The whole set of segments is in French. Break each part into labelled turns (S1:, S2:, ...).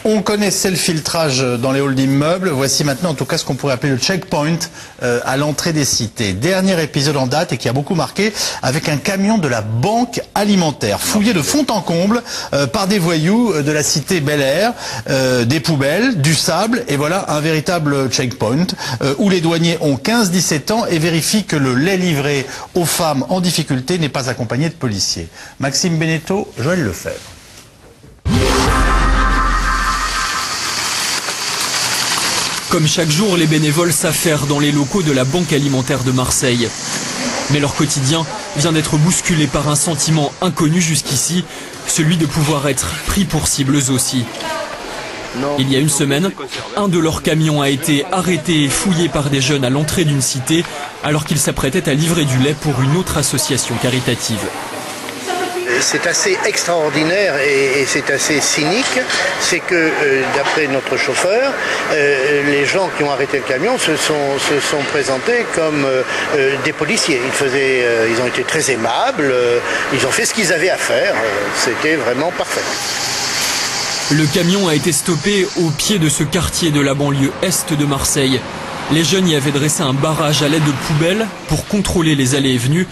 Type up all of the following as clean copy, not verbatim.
S1: On connaissait le filtrage dans les halls d'immeubles. Voici maintenant en tout cas ce qu'on pourrait appeler le checkpoint à l'entrée des cités. Dernier épisode en date et qui a beaucoup marqué avec un camion de la banque alimentaire fouillé de fond en comble par des voyous de la cité Bel Air, des poubelles, du sable et voilà un véritable checkpoint où les douaniers ont 15-17 ans et vérifient que le lait livré aux femmes en difficulté n'est pas accompagné de policiers. Maxime Beneteau, Joël Lefebvre.
S2: Comme chaque jour, les bénévoles s'affairent dans les locaux de la Banque alimentaire de Marseille. Mais leur quotidien vient d'être bousculé par un sentiment inconnu jusqu'ici, celui de pouvoir être pris pour cibles aussi. Il y a une semaine, un de leurs camions a été arrêté et fouillé par des jeunes à l'entrée d'une cité, alors qu'ils s'apprêtaient à livrer du lait pour une autre association caritative.
S3: C'est assez extraordinaire et c'est assez cynique, c'est que d'après notre chauffeur, les gens qui ont arrêté le camion se sont présentés comme des policiers. Ils ont été très aimables, ils ont fait ce qu'ils avaient à faire, c'était vraiment parfait.
S2: Le camion a été stoppé au pied de ce quartier de la banlieue est de Marseille. Les jeunes y avaient dressé un barrage à l'aide de poubelles pour contrôler les allées et venues.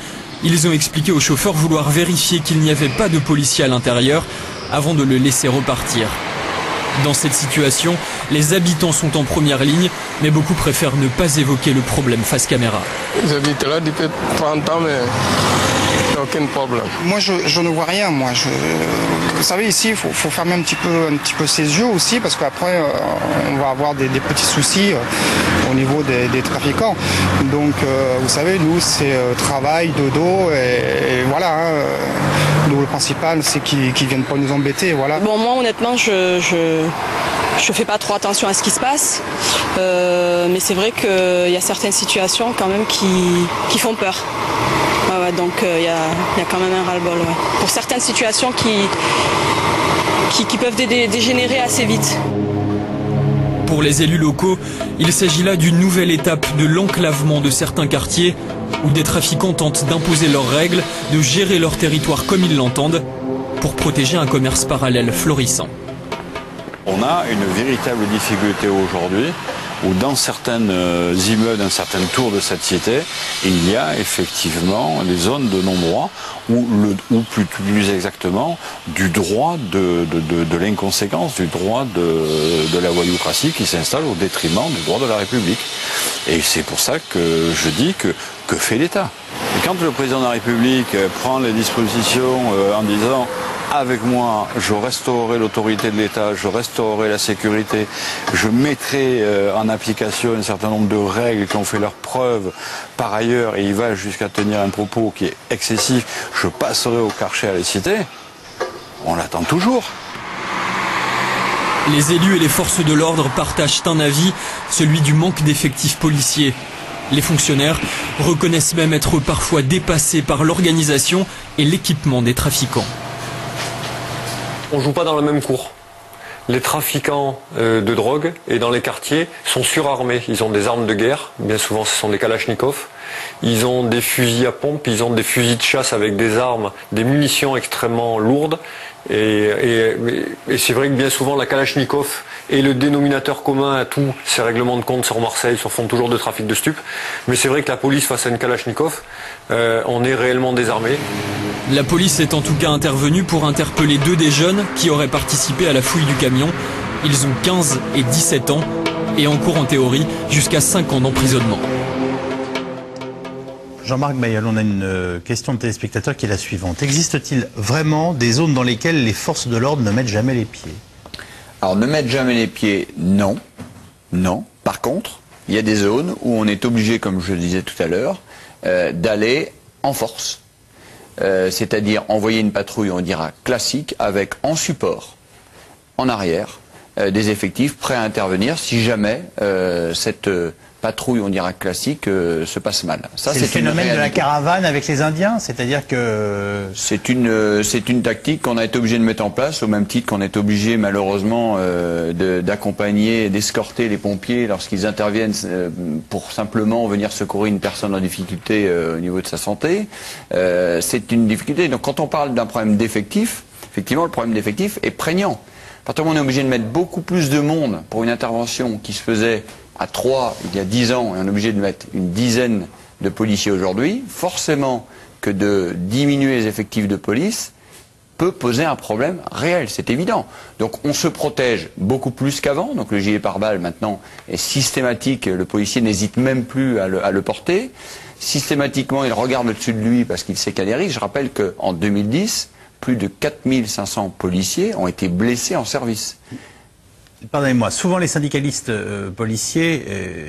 S2: Ils ont expliqué au chauffeur vouloir vérifier qu'il n'y avait pas de policiers à l'intérieur avant de le laisser repartir. Dans cette situation, les habitants sont en première ligne, mais beaucoup préfèrent ne pas évoquer le problème face caméra.
S4: J'habite là depuis 30 ans, mais aucun problème.
S5: Moi, je ne vois rien. Vous savez, ici, il faut fermer un petit peu ses yeux aussi, parce qu'après, on va avoir des petits soucis au niveau des trafiquants. Donc, vous savez, nous, c'est travail, dodo, et voilà. Nous, le principal, c'est qu'ils ne viennent pas nous embêter. Voilà.
S6: Bon, moi, honnêtement, je fais pas trop attention à ce qui se passe, mais c'est vrai qu'il y a certaines situations quand même qui font peur. Ouais, donc il y a quand même un ras-le-bol. Ouais. Pour certaines situations qui peuvent dégénérer assez vite.
S2: Pour les élus locaux, il s'agit là d'une nouvelle étape de l'enclavement de certains quartiers où des trafiquants tentent d'imposer leurs règles, de gérer leur territoire comme ils l'entendent, pour protéger un commerce parallèle florissant.
S7: On a une véritable difficulté aujourd'hui où dans certains immeubles, dans certaines tours de cette cité, il y a effectivement des zones de non-droit ou plus exactement du droit de l'inconséquence, du droit de la voyoucratie qui s'installe au détriment du droit de la République. Et c'est pour ça que je dis que fait l'État. Et quand le président de la République prend les dispositions en disant avec moi, je restaurerai l'autorité de l'État, je restaurerai la sécurité, je mettrai en application un certain nombre de règles qui ont fait leurs preuves par ailleurs, et il va jusqu'à tenir un propos qui est excessif, je passerai au Karcher à les citer, on l'attend toujours.
S2: Les élus et les forces de l'ordre partagent un avis, celui du manque d'effectifs policiers. Les fonctionnaires reconnaissent même être parfois dépassés par l'organisation et l'équipement des trafiquants.
S8: On ne joue pas dans la même cour. Les trafiquants de drogue et dans les quartiers sont surarmés. Ils ont des armes de guerre, bien souvent ce sont des kalachnikovs. Ils ont des fusils à pompe, ils ont des fusils de chasse avec des armes, des munitions extrêmement lourdes. Et c'est vrai que bien souvent la kalachnikov est le dénominateur commun à tous ces règlements de compte sur Marseille, sur fond toujours de trafic de stupes. Mais c'est vrai que la police face à une kalachnikov, on est réellement désarmé.
S2: La police est en tout cas intervenue pour interpeller 2 des jeunes qui auraient participé à la fouille du camion. Ils ont 15 et 17 ans et encourent en théorie jusqu'à 5 ans d'emprisonnement.
S1: Jean-Marc Bailleul, on a une question de téléspectateur qui est la suivante. Existe-t-il vraiment des zones dans lesquelles les forces de l'ordre ne mettent jamais les pieds?
S9: Alors, ne mettre jamais les pieds, non. Non. Par contre, il y a des zones où on est obligé, comme je le disais tout à l'heure, d'aller en force. C'est-à-dire envoyer une patrouille, on dira classique, avec en support, en arrière, des effectifs prêts à intervenir si jamais cette patrouille, on dira classique, se passe mal.
S1: C'est le phénomène de la caravane avec les Indiens, c'est-à-dire que...
S9: C'est une tactique qu'on a été obligé de mettre en place, au même titre qu'on est obligé malheureusement d'accompagner, d'escorter les pompiers lorsqu'ils interviennent pour simplement venir secourir une personne en difficulté au niveau de sa santé. C'est une difficulté. Donc quand on parle d'un problème d'effectif, effectivement le problème d'effectif est prégnant. À partir du moment où on est obligé de mettre beaucoup plus de monde pour une intervention qui se faisait à 3 il y a 10 ans, et on est obligé de mettre une dizaine de policiers aujourd'hui, forcément que de diminuer les effectifs de police peut poser un problème réel, c'est évident. Donc on se protège beaucoup plus qu'avant, donc le gilet pare-balles maintenant est systématique, le policier n'hésite même plus à le porter. Systématiquement, il regarde au-dessus de lui parce qu'il sait qu'il y a des risques. Je rappelle qu'en 2010, plus de 4500 policiers ont été blessés en service.
S1: Pardonnez-moi, souvent les syndicalistes policiers,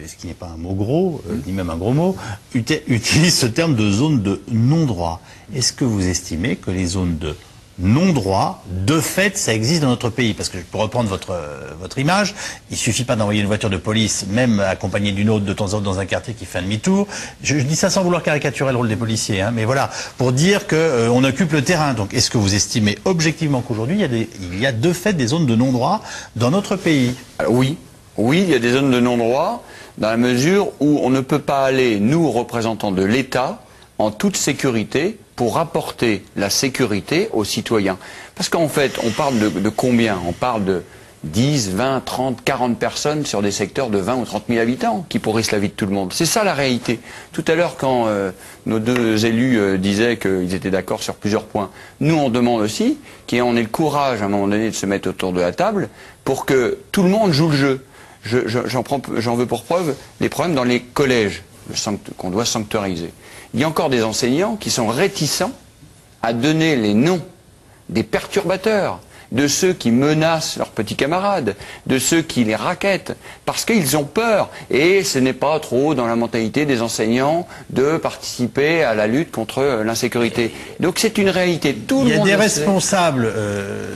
S1: ce qui n'est pas un mot gros, ni même un gros mot, utilisent ce terme de zone de non-droit. Est-ce que vous estimez que les zones de non-droit, de fait, ça existe dans notre pays? Parce que pour reprendre votre image, il suffit pas d'envoyer une voiture de police, même accompagnée d'une autre de temps en temps dans un quartier qui fait un demi-tour. Je dis ça sans vouloir caricaturer le rôle des policiers, hein, mais voilà, pour dire que on occupe le terrain. Donc, est-ce que vous estimez objectivement qu'aujourd'hui, il y a de fait des zones de non-droit dans notre pays?
S9: Oui, il y a des zones de non-droit, dans la mesure où on ne peut pas aller, nous, représentants de l'État, en toute sécurité, pour apporter la sécurité aux citoyens. Parce qu'en fait, on parle de combien? On parle de 10, 20, 30, 40 personnes sur des secteurs de 20 ou 30 000 habitants qui pourrissent la vie de tout le monde. C'est ça la réalité. Tout à l'heure, quand nos deux élus disaient qu'ils étaient d'accord sur plusieurs points, nous on demande aussi qu'on ait le courage à un moment donné de se mettre autour de la table pour que tout le monde joue le jeu. J'en veux pour preuve les problèmes dans les collèges qu'on doit sanctuariser. Il y a encore des enseignants qui sont réticents à donner les noms des perturbateurs, de ceux qui menacent leurs petits camarades, de ceux qui les rackettent, parce qu'ils ont peur. Et ce n'est pas trop dans la mentalité des enseignants de participer à la lutte contre l'insécurité. Donc c'est une réalité.
S1: Il y a des responsables,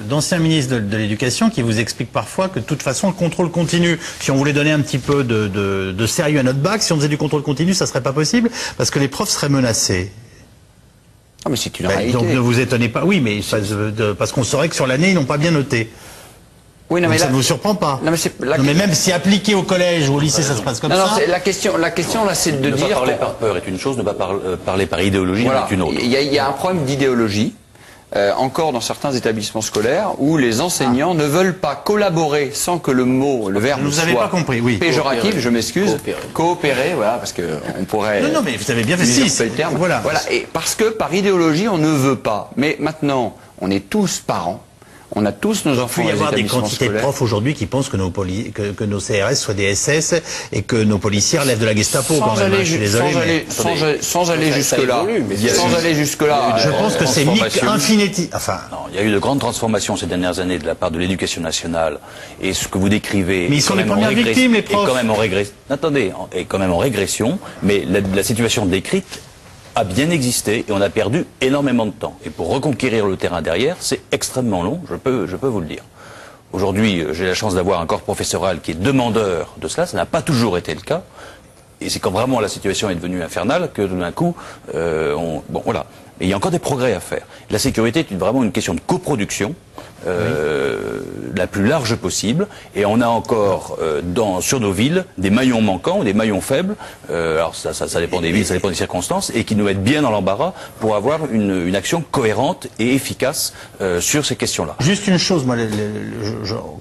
S1: d'anciens ministres de l'Éducation, qui vous expliquent parfois que de toute façon le contrôle continu, si on voulait donner un petit peu de sérieux à notre bac, si on faisait du contrôle continu, ça serait pas possible, parce que les profs seraient menacés.
S9: Ah mais c'est une réalité.
S1: Donc ne vous étonnez pas, oui, mais parce qu'on saurait que sur l'année, ils n'ont pas bien noté.
S9: Oui, non, mais
S1: ça ne vous surprend pas.
S9: Non, mais
S1: même si appliqué au collège ou au lycée, ça se passe comme ça.
S9: Non, la question là, c'est de dire...
S10: Ne pas parler par peur est une chose, ne pas parler par idéologie est une autre.
S9: Il y a un problème d'idéologie, encore dans certains établissements scolaires, où les enseignants ne veulent pas collaborer sans que le verbe
S1: vous
S9: soit
S1: pas compris, oui.
S9: péjoratif, je m'excuse. Coopérer, voilà, parce qu'on pourrait...
S1: Non, mais vous avez bien fait le terme.
S9: Voilà. Et parce que par idéologie, on ne veut pas. Mais maintenant, on est tous parents. On a tous nos enfants.
S1: Il peut y avoir des quantités de profs aujourd'hui qui pensent que nos CRS soient des SS et que nos policiers relèvent de la Gestapo quand même. Je suis désolé.
S9: Sans aller jusque-là.
S1: Je pense que c'est infinitif.
S10: Enfin. Non, il y a eu de grandes transformations ces dernières années de la part de l'Éducation nationale. Et ce que vous décrivez.
S1: Mais ils sont les premières victimes, les profs.
S10: Est quand même en régression. Attendez, est quand même en régression. Mais la situation décrite a bien existé et on a perdu énormément de temps. Et pour reconquérir le terrain derrière, c'est extrêmement long, je peux vous le dire. Aujourd'hui, j'ai la chance d'avoir un corps professoral qui est demandeur de cela, ça n'a pas toujours été le cas. Et c'est quand vraiment la situation est devenue infernale que d'un coup, bon voilà. Mais il y a encore des progrès à faire. La sécurité est vraiment une question de coproduction, la plus large possible, et on a encore sur nos villes des maillons manquants, des maillons faibles, alors ça dépend des villes, ça dépend des circonstances, et qui nous mettent bien dans l'embarras pour avoir une action cohérente et efficace sur ces questions-là.
S1: Juste une chose, moi,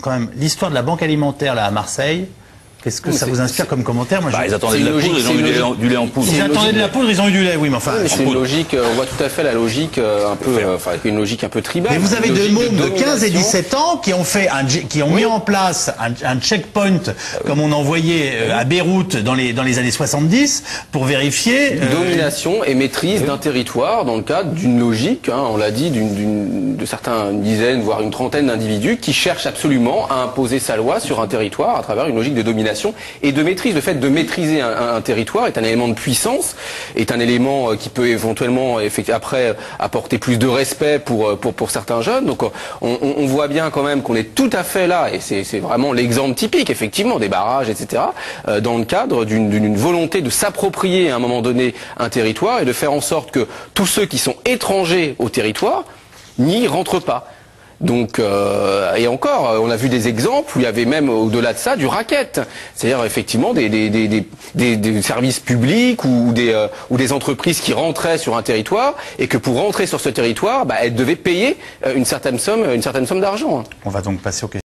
S1: quand même, l'histoire de la banque alimentaire là à Marseille, qu'est-ce que ça vous inspire comme commentaire? Moi,
S10: ils attendaient de la poudre, ils ont eu du lait en poudre.
S1: Ils attendaient de la poudre, ils ont eu du lait, oui, mais enfin...
S11: C'est une logique, on voit tout à fait la logique une logique un peu tribale.
S1: Mais vous avez deux mômes de 15 et 17 ans qui ont mis en place un checkpoint, comme on envoyait à Beyrouth dans les années 70, pour vérifier...
S11: Domination et maîtrise d'un territoire dans le cadre d'une logique, on l'a dit, de certains, une dizaine, voire une trentaine d'individus qui cherchent absolument à imposer sa loi sur un territoire à travers une logique de domination et de maîtrise. Le fait de maîtriser un territoire est un élément de puissance, est un élément qui peut éventuellement après apporter plus de respect pour certains jeunes. Donc on voit bien quand même qu'on est tout à fait là, et c'est vraiment l'exemple typique effectivement des barrages, etc., dans le cadre d'une volonté de s'approprier à un moment donné un territoire et de faire en sorte que tous ceux qui sont étrangers au territoire n'y rentrent pas. Donc, et encore, on a vu des exemples où il y avait même au-delà de ça du racket, c'est-à-dire effectivement des services publics ou des entreprises qui rentraient sur un territoire et que pour rentrer sur ce territoire, elles devaient payer une certaine somme d'argent.
S1: On va donc passer aux questions.